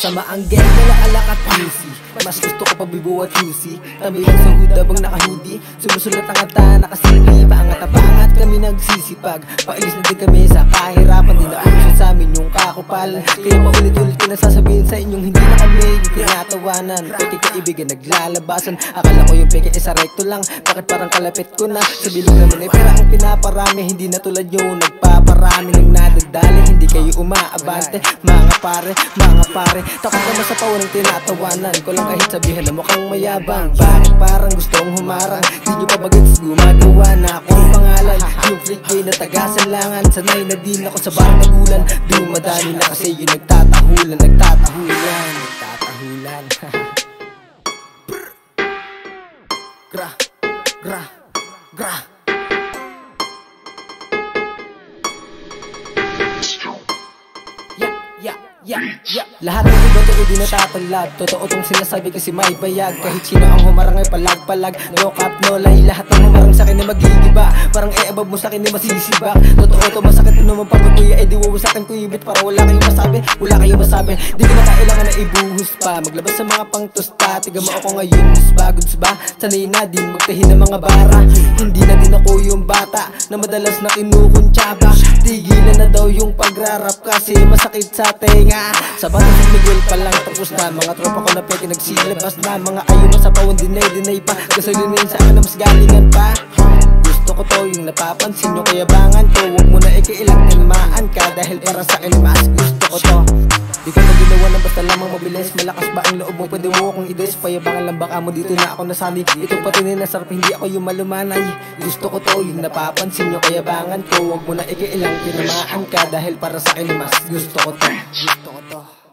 Masama ang gang na alak at music. Mas gusto ko pa bibo at yusi. Tabi lang sa hood habang naka-hoodie. Sumusulat ang kanta, nakasili. Paangat na paangat kami nagsisipag. Pailis na din kami sa kahirapan. Di na uso sa amin yung kakupal. Kaya paulit-ulit ko nasasabihin sa inyong hindi na kami yung tinatawanan. Peke kaibigan naglalabasan. Akala ko yung peke isa recto lang. Bakit parang kalapit ko na? Sa bilog naman ay pera ang pinaparami. Hindi na tulad yung nagpaparami ng nadadali. Hindi kayo umaabante. Mga pare takot naman sa pawanang tinatawanan ko lang kahit sabihan na mukhang mayabang. Bakit parang gustong humarang? Di nyo pa bagets gumagawa na akong pangalan. Yung freaky na taga-salangan. Sanay na din ako sa barang nagulan. Dumadami na kasi yung nagtatahulan. Gra. Lahat ng iba to di natatalab. Totoo tong sinasabi kasi may bayag. Kahit sino ang humarang ay palag-palag. No cap, no lie. Lahat ng humarang sa'kin ay magigiba. Parang above mo sa'kin ay masisibak. Totoo to, masakit mo naman pag kuya ay di wawasakin ko ibit. Para wala kayong masabi, wala kayong masabi. Di ko na kailangan na ibuhos pa. Maglabas sa mga pangtusta. Tiga mo ako ngayon, goods ba? Sanay na din magtahin ng mga bara. Hindi na din ako yung bata na madalas na kinukuntsaba. Tigilan na daw yung pagrarap kasi masakit sa tenga. Sa bata si Miguel pa lang tapos na. Mga tropa ko na peke nagsilabas na. Mga ayaw mo sa pawon dinay pa. Gasolinin sa akin na mas galingan pa. Gusto ko to yung napapansin nyo kayabangan ko. Huwag mo na ikailang tinamaan ka. Dahil para sa akin mas gusto ko to. Di ko na ginawa na basta lamang mabilis. Malakas ba ang loob mo? Pwede mo akong i-des. Payabangan lang baka mo dito na ako nasali. Ito patinin na sarap hindi ako yung malumanay. Gusto ko to yung napapansin nyo kayabangan ko. Huwag mo na ikailang tinamaan ka. Dahil para sa akin mas gusto ko to.